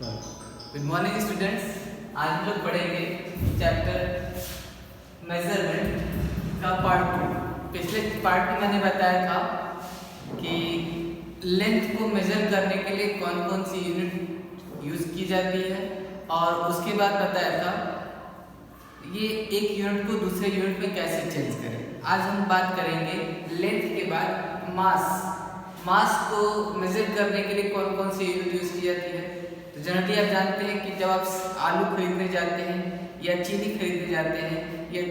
Good morning students. आज हम लोग पढ़ेंगे चैप्टर मेजरमेंट का पार्ट 2। पिछले पार्ट में मैंने बताया था कि लेंथ को मेजर करने के लिए कौन कौन सी यूनिट यूज़ की जाती है, और उसके बाद बताया था ये एक यूनिट को दूसरे यूनिट में कैसे चेंज करें। आज हम बात करेंगे लेंथ के बाद मास को मेजर करने के लिए कौन कौन सी यूनिट यूज़ की जाती है। तो जनरली आप जानते हैं कि जब आप आलू खरीदने जाते हैं या चीनी खरीदने जाते हैं या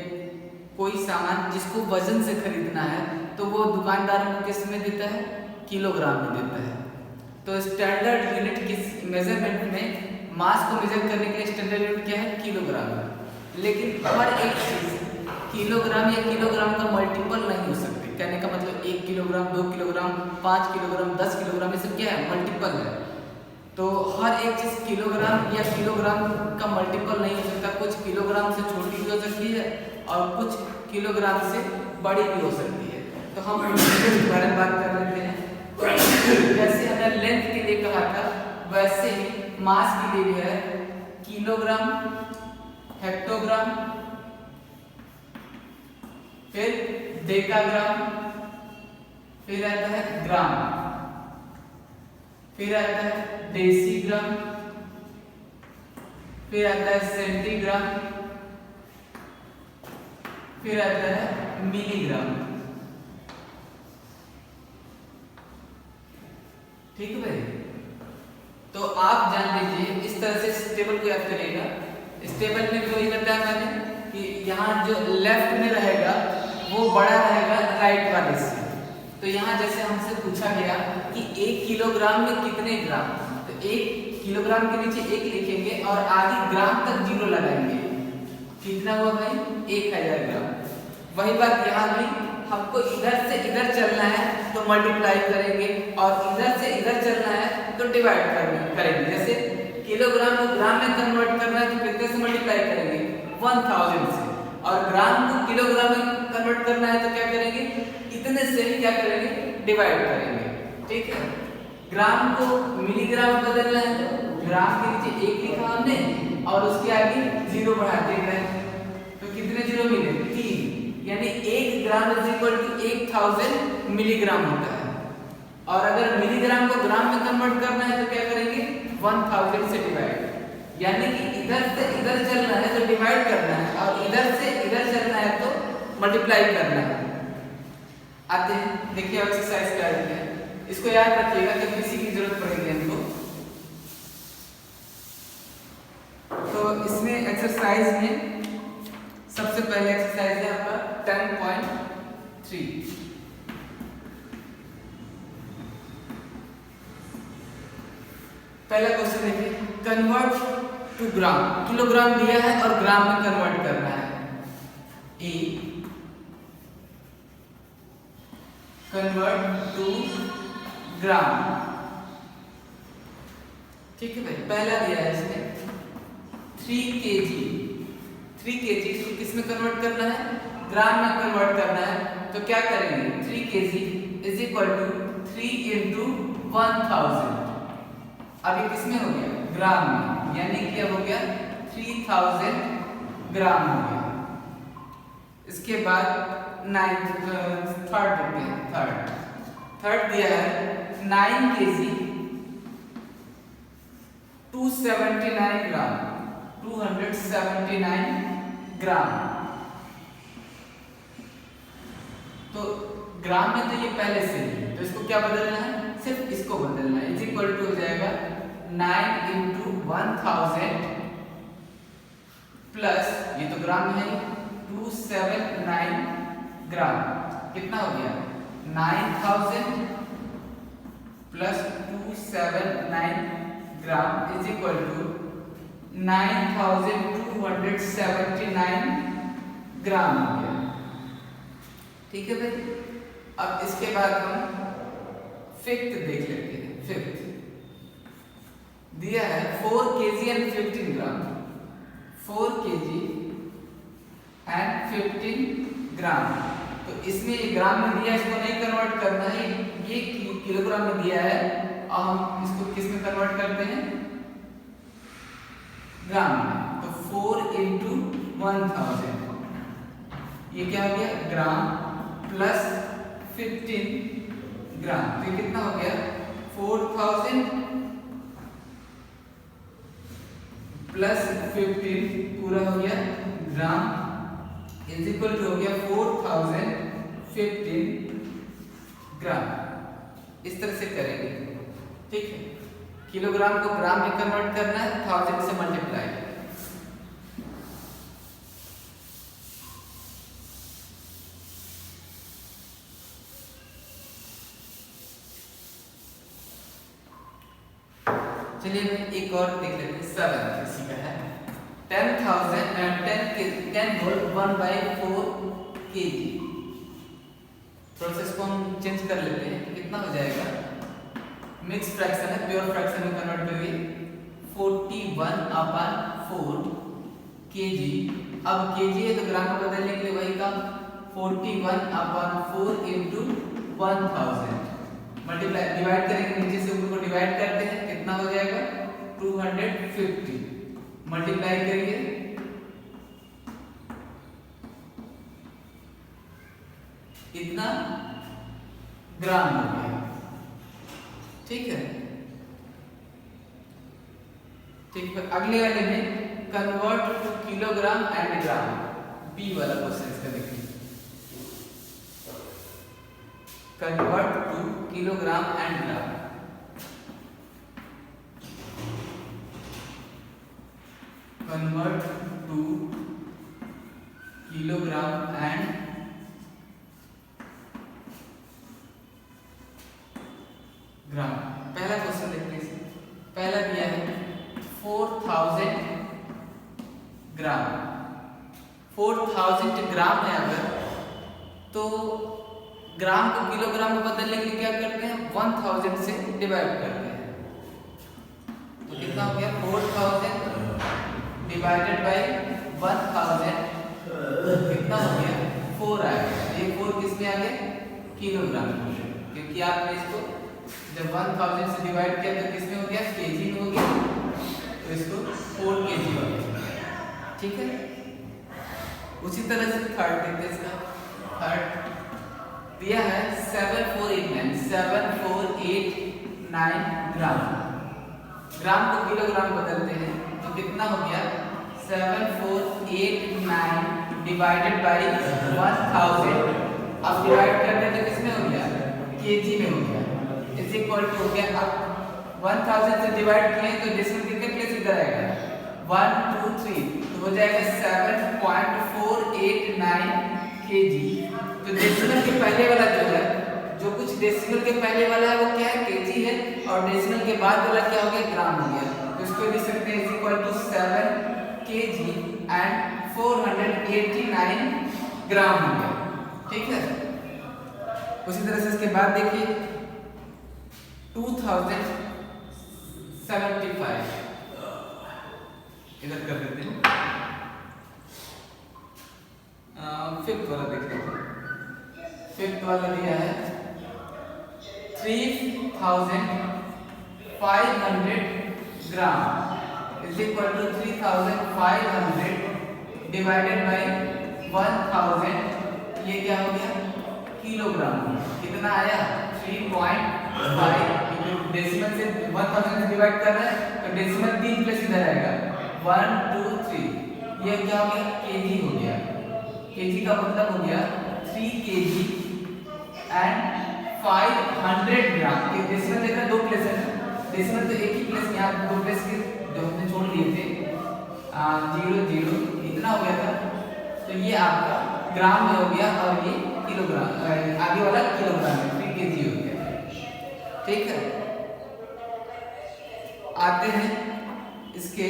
कोई सामान जिसको वजन से खरीदना है तो वो दुकानदार को किस में देता है, किलोग्राम में देता है। तो स्टैंडर्ड यूनिट किस मेजरमेंट में मास को मेजर करने के लिए स्टैंडर्ड यूनिट क्या है, किलोग्राम है। लेकिन हर एक चीज़ किलोग्राम या किलोग्राम का मल्टीपल नहीं हो सकती। कहने का मतलब 1 किलोग्राम, 2 किलोग्राम, 5 किलोग्राम, 10 किलोग्राम, ये सब क्या है, मल्टीपल है। तो हर एक चीज़ किलोग्राम या किलोग्राम का मल्टीपल नहीं हो सकता। कुछ किलोग्राम से छोटी भी हो सकती है और कुछ किलोग्राम से बड़ी भी हो सकती है। तो हम इसके बारे में बात कर लेते हैं। जैसे हमें लेंथ के लिए कहा था, वैसे ही मास के लिए भी है किलोग्राम, हेक्टोग्राम, फिर डेकाग्राम, फिर आता है ग्राम, फिर आता है डेसीग्राम, फिर आता है सेंटीग्राम, फिर आता है मिलीग्राम। ठीक है भाई। तो आप जान लीजिए इस तरह से इस टेबल को याद करिएगा। इस टेबल में तो ये बताया मैंने कि यहाँ जो लेफ्ट में रहेगा वो बड़ा रहेगा राइट वाले से। तो यहाँ जैसे हमसे पूछा गया कि 1 किलोग्राम में कितने ग्राम, तो 1 किलोग्राम के नीचे 1 लिखेंगे और आगे ग्राम तक 0 लगाएंगे। कितना हुआ भाई, 1000 ग्राम। वही बात यहाँ भी, हमको इधर से इधर चलना है तो मल्टीप्लाई करेंगे और इधर से इधर चलना है तो डिवाइड करेंगे। जैसे किलोग्राम को ग्राम में कन्वर्ट करना है तो कितने से मल्टीप्लाई करेंगे, 1000 से। और ग्राम को किलोग्राम में कन्वर्ट करना है तो क्या करेंगे, इतने से ही क्या करेंगे, डिवाइड करेंगे। ठीक है। ग्राम को मिलीग्राम में बदलना है तो ग्राम के नीचे 1 लिखा हमने और उसके आगे 0 बढ़ाते गए तो कितने 0 मिले, 3। यानी 1 gram is equal to 1000 milligram होता है। और अगर मिलीग्राम को ग्राम में कन्वर्ट करना है तो क्या करेंगे, 1000 से डिवाइड। यानी कि इधर से इधर चलना है तो डिवाइड करना है और इधर से इधर चलना है तो मल्टीप्लाई करना है। आते हैं, देखिए एक्सरसाइज क्या है। इसको याद रखिएगा कि किसी की जरूरत पड़ेगी हमको। तो इसमें एक्सरसाइज में सबसे पहले एक्सरसाइज है आपका 10.3। पहला क्वेश्चन देखिए, कन्वर्ट टू ग्राम। किलोग्राम दिया है और ग्राम में कन्वर्ट करना है। ए कन्वर्ट टू ग्राम। ठीक है भाई। पहला दिया है इसमें 3 kg। 3 kg इसको किस में कन्वर्ट करना है, ग्राम में कन्वर्ट करना है। तो क्या करेंगे, 3 kg is equal to 3 into 1000। अभी किस में हो गया, ग्राम में, यानी कि अब हो गया 3000 ग्राम हो गया। इसके बाद थर्ड दिया है 9 kg 279 ग्राम, 279 ग्राम। तो ग्राम में तो ये पहले से ही, तो इसको क्या बदलना है, सिर्फ इसको बदलना है। इज इक्वल टू हो जाएगा 9 into 1000 प्लस, ये तो ग्राम में है, 279 ग्राम। कितना हो गया, 9000 plus 279 gram is equal to 9279 gram हो गया। ठीक है भाई। अब इसके बाद हम फिफ्थ देख लेते हैं। फिफ्थ दिया है 4 kg and 15 gram. 4 kg and 15 ग्राम। तो इसमें ये ग्राम में दिया है, इसको नहीं कन्वर्ट करना है, ये किलोग्राम में दिया है और हम इसको किस में कन्वर्ट करते हैं, ग्राम में, तो 4 इंटू 1000, ये क्या हो गया ग्राम प्लस 15 ग्राम, तो ये कितना हो गया 4000 प्लस 15 पूरा हो गया ग्राम इज इक्वल टू हो गया 4015 ग्राम। इस तरह से करेंगे, ठीक है। किलोग्राम को ग्राम में कन्वर्ट करना है, 1000 से मल्टीप्लाई। चलिए एक और देख लेते हैं, 7 इसी का है। 10 होल 1/4 kg। थोड़ा सा इसको हम चेंज कर लेते हैं, कितना हो जाएगा, मिक्स फ्रैक्शन है, प्योर फ्रैक्शन में कन्वर्ट करिए, 41/4 kg। अब kg है तो ग्राम को बदलने के लिए वही काम, 41/4 इंटू 1000 मल्टीप्लाई, डिवाइड करेंगे, नीचे से ऊपर को डिवाइड करते हैं, कितना हो जाएगा 250 मल्टीप्लाई करिए, इतना ग्राम हो गया, ठीक है। ठीक है, अगले वाले में convert to kilogram and gram, B वाला क्वेश्चन इसका देखिए, convert to kilogram and gram. Convert to kilogram and gram. पहला क्वेश्चन देखते हैं, पहला दिया है 4000 ग्राम, 4000 ग्राम है अगर, तो ग्राम को किलोग्राम में बदलने के लिए क्या करते हैं, 1000 से डिवाइड करते हैं, तो कितना हो गया 4000 डिवाइडेड बाय 1000, कितना हो गया 4 आएगा। ये 4 किस में आ गया, किलोग्राम में, क्योंकि आपने इसको जब 1000 से डिवाइड किया तो किस में हो गया, केजी में हो गया, तो इसको 4 केजी हो गया, ठीक है। उसी तरह से थर्ड देखते हैं, इसका थर्ड दिया है 7489 ग्राम, ग्राम को किलोग्राम बदलते हैं, तो कितना हो गया 7489 डिवाइडेड बाय 1000, अब डिवाइड करते हैं तो किसमें हो गया, केजी में हो गया, इज इक्वल टू हो गया, अब 1000 से डिवाइड किए तो डेसिमल कितने प्लेस इधर आएगा, 1 2 3, तो हो जाएगा 7.489 kg। तो डेसिमल के पहले वाला जो है, जो कुछ डेसिमल के पहले वाला है वो क्या है, केजी है, और डेसिमल के बाद वाला क्या हो गया, ग्राम हो गया, तो इसको लिख सकते हैं is equal to 7 kg and 489 gram हो गया, ठीक है। उसी तरह से इसके बाद देखिए 2075, इधर कर देते हैं, फिफ्थ वाला देख लेते हैं, फिफ्थ वाला दिया है 3500 gram is equal to 3500 divided by 1000, ये क्या हो गया, किलोग्राम, कितना आया 3.5, डेसिमल से 1000 से डिवाइड कर रहे हैं तो डेसिमल 3 प्लेस इधर आएगा, 1 2 3, ये क्या हो गया, केजी हो गया, केजी का मतलब हो गया 3 केजी एंड 500 ग्राम, के डेसिमल देखा 2 प्लेस है, डेसिमल तो एक ही प्लेस, यहाँ 2 प्लेस के जो हमने छोड़ लिए थे 0 0, इतना हो गया था, तो ये आपका ग्राम में हो गया, और ये किलोग्राम, आगे वाला किलोग्राम में 3 केजी हो गया, ठीक है। आते हैं इसके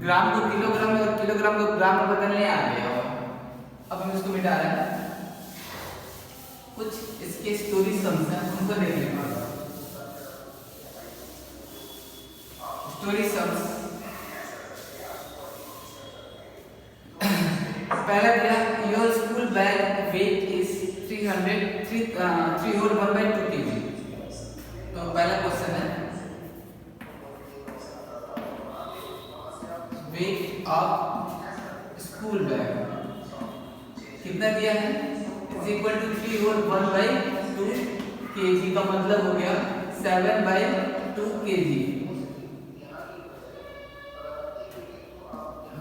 ग्राम को किलोग्राम में और किलोग्राम को ग्राम में बदलने आ गया, और अब हम इसको मिटा रहे हैं, कुछ इसके स्टोरी सम्स हैं उनको देख लेते हैं। स्टोरी सम्स, पहला दिया your school bag weight is 3 whole 1/2 kg, तो पहला क्वेश्चन है वेट ऑफ स्कूल बैग कितना दिया है, is equal to 3 whole 1/2 kg का मतलब हो गया 7/2 kg।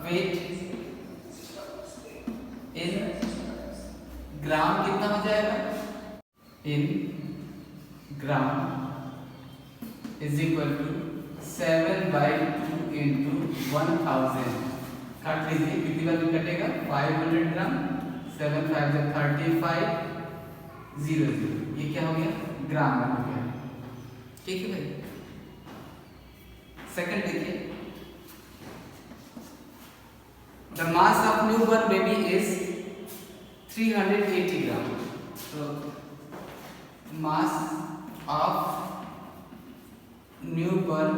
वेट इन ग्राम कितना हो जाएगा, in gram is equal to 7/2 into 1000। काट लीजिए, कितनी बार में कटेगा, 500 ग्राम, 7 5 35 00, ये क्या हो गया, ग्राम में हो गया। ठीक है भाई। सेकंड देखिए, the mass of new born baby is 380 ग्राम। तो mass of new born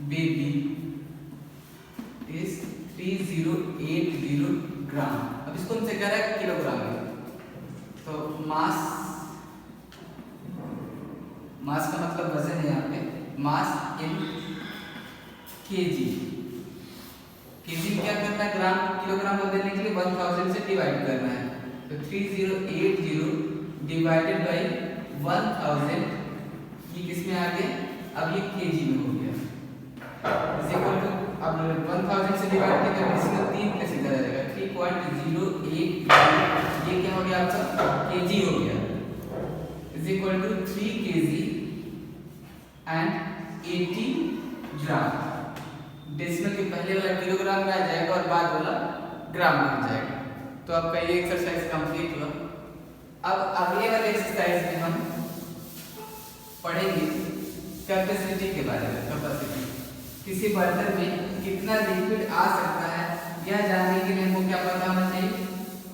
baby is 3080 ग्राम। अब इसको हमसे कह रहा है किलोग्राम में, तो मास का मतलब वजन है यहाँ पे, मास इन केजी। केजी क्या करना है, ग्राम किलोग्राम को देने के लिए 1000 से डिवाइड करना है। तो 3080 डिवाइडेड बाई 1000, ये किस में आ गया, अब ये केजी में हो गया। इज इक्वल टू, अब 1000 से डिवाइड किया तो इसमें 3 कैसे करा जाएगा, 3.080, ये क्या हो गया आपका, केजी हो गया। Is equal to 3 kg and 80 gram. Decimal के पहले वाला किलोग्राम में आ जाएगा और बाद वाला ग्राम में आ जाएगा। तो आपका ये एक्सरसाइज कंप्लीट हुआ। अब अगले वाले एक्सरसाइज में हम पढ़ेंगे कैपेसिटी के बारे में। कैपेसिटी, किसी बर्तन में कितना लिक्विड आ सकता है यह जानने के लिए हमको क्या पता होना चाहिए,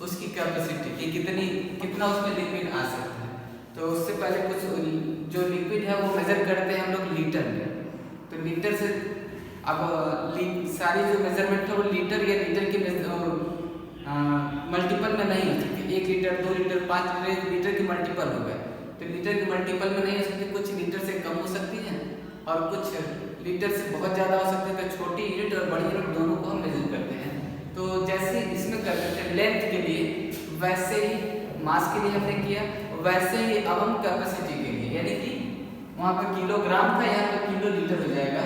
उसकी कैपेसिटी कि कितना उसमें लिक्विड आ सकता है। तो उससे पहले कुछ जो लिक्विड है वो मेजर करते हैं हम लोग लीटर में। तो लीटर से अब सारी जो मेजरमेंट है वो लीटर या लीटर के मल्टीपल में नहीं हो सकती। 1 लीटर, 2 लीटर, 5 लीटर के मल्टीपल हो गए। तो लीटर के मल्टीपल में नहीं हो सकती, कुछ लीटर से कम हो सकती है और कुछ लीटर से बहुत ज़्यादा हो सकती है। तो छोटी यूनिट और बड़ी यूनिट दोनों को हम मेजर करते हैं। तो जैसे इसमें करते थे लेंथ के लिए, वैसे ही मास के लिए हमने किया, वैसे ही अब हम कैपेसिटी के लिए, यानी कि वहाँ पर किलोग्राम था, यहाँ पर किलो लीटर हो जाएगा,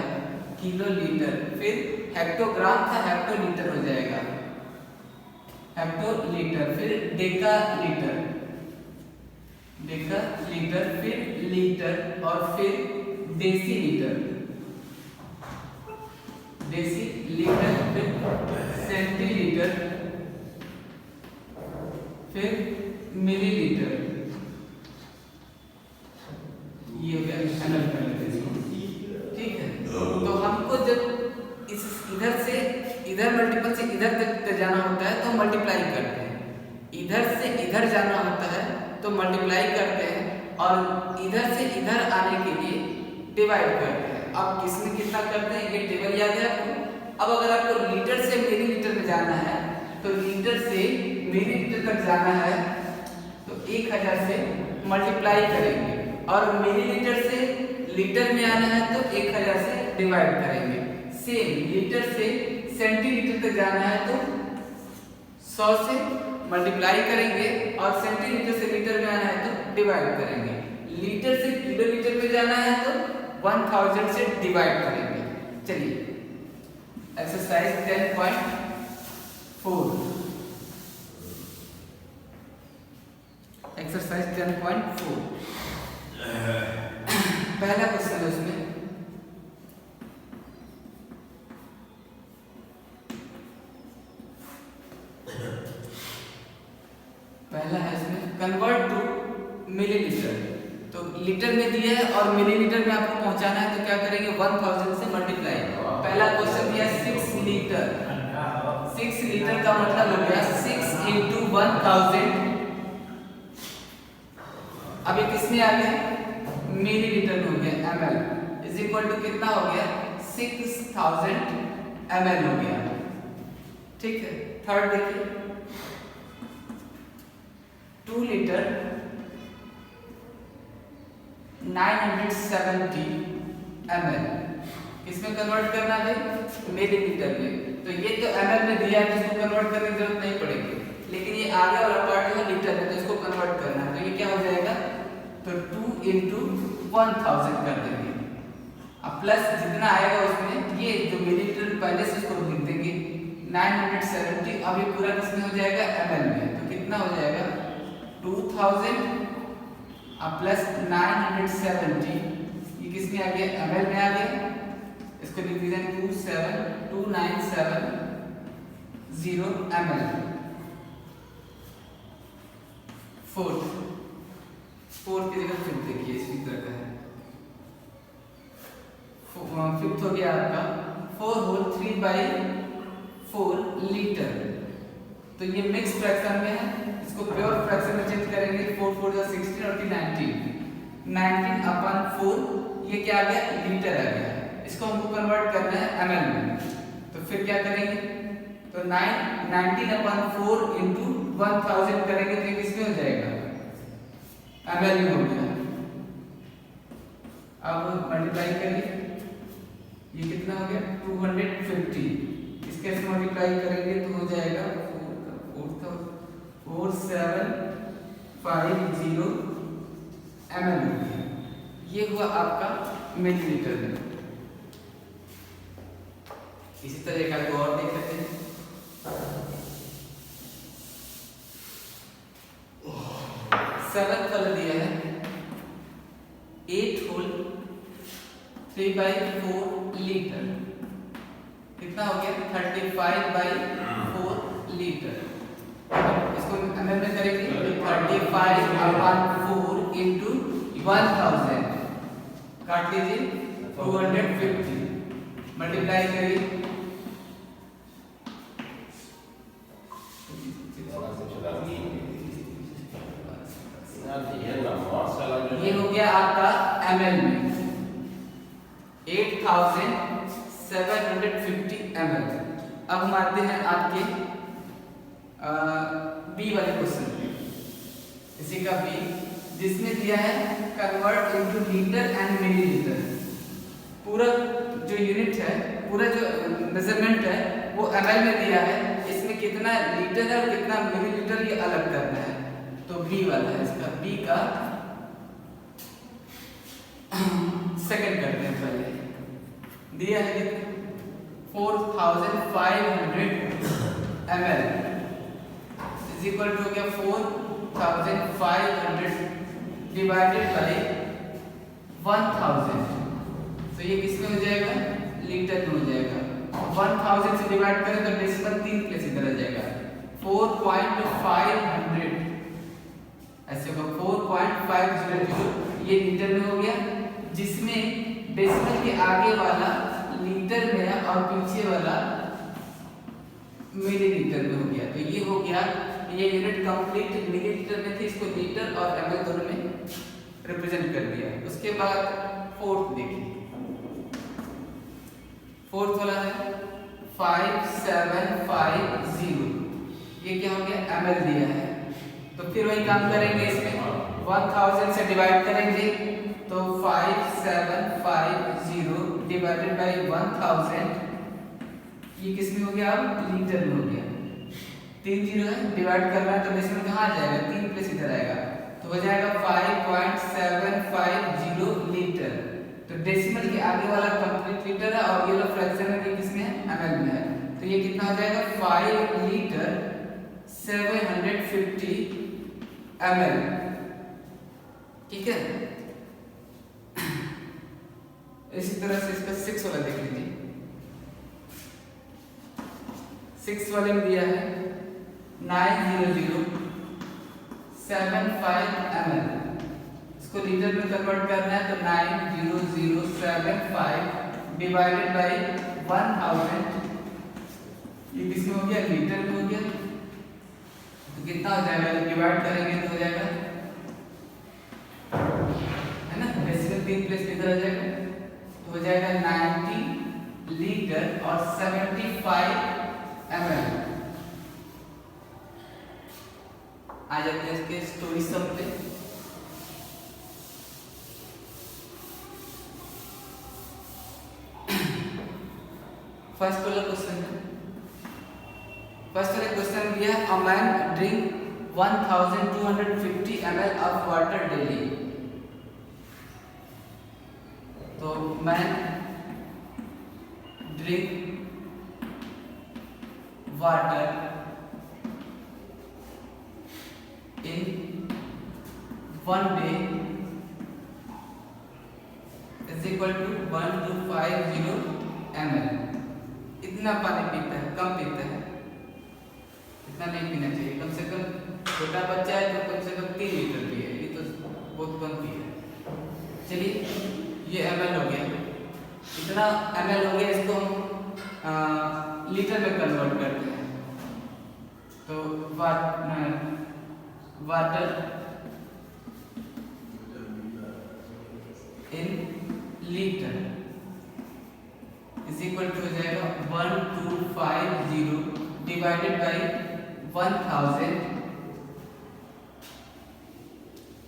किलो लीटर। फिर हेक्टोग्राम था, हेक्टो लीटर हो जाएगा, हेक्टो लीटर। फिर डेका लीटर, डेका लीटर, फिर लीटर और फिर देसी लीटर, देसी लीटर, फिर सेंटीलीटर, फिर मिलीलीटर। ये हो गया एमएल कर लेते हैं, ठीक है। तो हमको जब इस इधर से इधर मल्टीपल से इधर तक जाना होता है तो मल्टीप्लाई करते हैं, इधर से इधर जाना होता है तो मल्टीप्लाई करते हैं, और इधर से इधर आने के लिए डिवाइड करते हैं। अब किसमें कितना करते हैं ये टेबल याद है आपको। अब अगर आपको लीटर से मिलीलीटर में जाना है तो लीटर से मिलीलीटर तक जाना है तो 1000 से मल्टीप्लाई करेंगे, और मिलीलीटर से लीटर में आना है तो 1000 से डिवाइड करेंगे। सेम लीटर से सेंटीलीटर तक जाना है तो 100 से मल्टीप्लाई करेंगे, और सेंटीलीटर से लीटर में आना है तो डिवाइड करेंगे। लीटर से किलोलीटर में जाना है तो 1000 से डिवाइड करेंगे। चलिए एक्सरसाइज 10.4, एक्सरसाइज 10.4 पहला क्वेश्चन है उसमें, पहला है इसमें कन्वर्ट टू मिलीलीटर। तो लीटर में दिया है और मिलीलीटर में आपको पहुंचाना है, तो क्या करेंगे 1000 से मल्टीप्लाई। पहला क्वेश्चन दिया 6 लीटर, 6 लीटर का मतलब हो गया 6 इंटू 1000। अब ये किसमें आ गया, मिलीलीटर में हो गया, ml इज इक्वल टू कितना हो गया 6000 ml हो गया, ठीक है। थर्ड देखिए 2 लीटर 970 ml किसमें कन्वर्ट करना है? मिलीलीटर में। तो ये तो ml में दिया है, इसको कन्वर्ट करने की जरूरत नहीं पड़ेगी, लेकिन ये आगे वाला पार्ट जो है लीटर में, तो इसको कन्वर्ट करना है। तो ये क्या हो जाएगा? तो 2 × 1000 कर देंगे, अब प्लस जितना आएगा उसमें ये जो मिलीलीटर पहले से इसको लिख देंगे 970। अब ये पूरा किसमें हो जाएगा? ml में। तो कितना हो जाएगा? 2000 अब प्लस 970, ये किसमें आ गया? ml में आ गया। इसको लिख दीजिए 29770 ml। फोर्थ की जगह फिफ्थ देखिए, इसी तरह का है। फिफ्थ हो गया आपका 4 होल 3/4 लीटर। तो ये मिक्स फ्रैक्शन में है, इसको प्योर फ्रैक्शन में चेंज करेंगे। 4 4 जा 16 और 19 19/4, ये क्या आ गया? लीटर आ गया। इसको हमको कन्वर्ट करना है ml में। तो फिर क्या करेंगे? तो 19/4 × 1000 करेंगे तो किसमें हो जाएगा? ml में हो गया। अब मल्टीप्लाई करिए, ये कितना हो गया? 250। इसके से मल्टीप्लाई करेंगे तो हो जाएगा 4750 ml हो गया। ये हुआ आपका मिलीलीटर में। इसी तरह का और देख लेते हैं। 7th वाला दिया है 8 होल 3/4 लीटर। कितना हो गया? 35/4 लीटर। इसको ml में करेंगे 35/4 × 1000 काट लीजिए 250 मल्टीप्लाई करिए। ये हो गया आपका ml में 8750 ml। अब हम आते हैं आपके बी वाले क्वेश्चन पे। इसी का बी, जिसमें दिया है convert into litre and millilitre. पूरा जो यूनिट है, पूरा जो मेजरमेंट है वो ml में दिया है, इसमें कितना लीटर है और कितना मिलीलीटर ये अलग करना है। तो बी वाला है, इसका बी का सेकंड करते हैं। पहले दिया है 4500 ml इज इक्वल टू क्या? 4500 डिवाइडेड बाय 1000। तो ये किसमें हो जाएगा? लीटर में हो जाएगा। 1000 से डिवाइड करें तो डेसिमल 3 प्लेस इधर आ जाएगा। 4500 ऐसे होगा 4.500, ये लीटर में हो गया, जिसमें डेसिमल के आगे वाला लीटर में है और पीछे वाला मिलीलीटर में हो गया। तो ये हो गया, ये यूनिट कंप्लीट मिलीलीटर में थी, इसको लीटर और ml दोनों में रिप्रेजेंट कर दिया। उसके बाद फोर्थ देखिए, फोर्थ वाला है 5750। ये क्या हो गया? ml दिया है। तो फिर वही काम करेंगे, इसमें 1000 से डिवाइड करेंगे तो 5750 डिवाइडेड बाय 1000, ये किसमें हो गया? अब लीटर में हो गया। 3 जीरो है, डिवाइड करना है तो डेसिमल कहाँ आ जाएगा? 3 प्लेस इधर आएगा, तो हो जाएगा 5.750 लीटर। तो डेसिमल के आगे वाला कंप्लीट लीटर है और ये वाला फ्रैक्शन है, किसमें है? ml में है। तो ये कितना हो जाएगा? 5 लीटर 750 ml। ठीक है। इसी तरह से इसका 6 वाला देख लीजिए। 6 वाले में दिया है 90075 ml। इसको लीटर में कन्वर्ट करना है तो 90075 डिवाइडेड बाय 1000, ये किसमें हो गया? लीटर में हो गया। तो कितना हो जाएगा? डिवाइड करेंगे तो हो जाएगा, है ना, डेसिमल 3 प्लेस इधर आ जाएगा, तो हो जाएगा 90 लीटर और 75 ml। आ जाते हैं इसके स्टोरी सम पे। फर्स्ट वाला क्वेश्चन है, फर्स्ट वाला क्वेश्चन दिया है, a man drink 1250 ml of water daily. तो man drink water in 1 day is equal to 1250 ml। इतना पानी पीता है, कम पीता है, इतना नहीं पीना चाहिए। कम से कम छोटा बच्चा है तो कम से कम 3 लीटर पिए, ये तो बहुत कम पिए। चलिए ये ml हो गया, इतना ml हो गया, इसको हम लीटर में कन्वर्ट करते हैं। तो water in litre is equal to हो जाएगा 1250 divided by 1000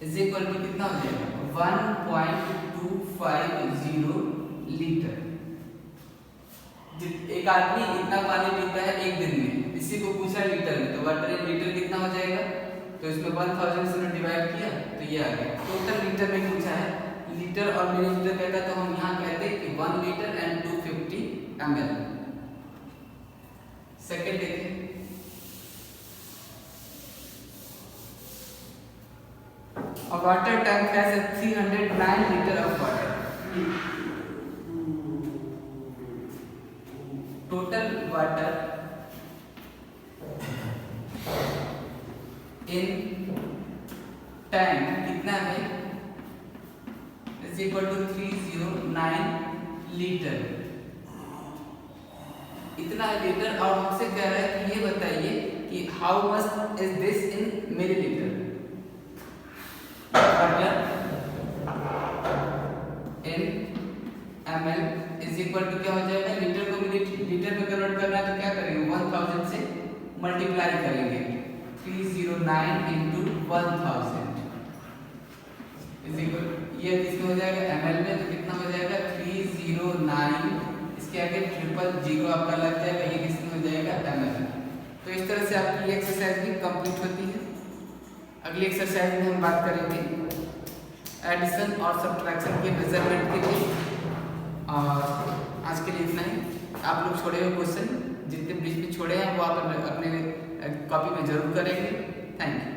is equal to कितना हो जाएगा 1.250 लीटर। एक आदमी इतना पानी पीता है एक दिन में, इसी को पूछा लीटर में, तो वाटर इन लीटर कितना हो जाएगा, तो इसमें 1000 से डिवाइड किया तो ये आ गया। टोटल लीटर में पूछा है, लीटर और मिलीलीटर कहता तो हम यहाँ कहते हैं कि 1 लीटर एंड 250 ml। सेकेंड देखें, a water tank has a 309 liter of water। Total water in tank कितना है, इज इक्वल टू 309 लीटर। इतना लीटर, और हमसे कह रहा है कि ये बताइए कि how much is this in millilitre. Water in ml is equal to क्या हो जाएगा, लीटर को लीटर में कन्वर्ट करना है तो क्या करेंगे 1000 से मल्टीप्लाई करेंगे, 309 इंटू 1000 इज इक्वल, ये किसमें हो जाएगा ml में, तो कितना हो जाएगा 309, इसके आगे 000 आपका लग जाएगा, ये किसमें हो जाएगा ml। तो इस तरह से आपकी एक्सरसाइज भी कंप्लीट होती है। अगली एक्सरसाइज में हम बात करेंगे एडिशन और सब्ट्रैक्शन के मेजरमेंट के लिए। और आज के लिए इतना ही। आप लोग छोड़े हुए क्वेश्चन जितने बीच में छोड़े हैं वो आप अपने कॉपी में जरूर करेंगे। Thank you.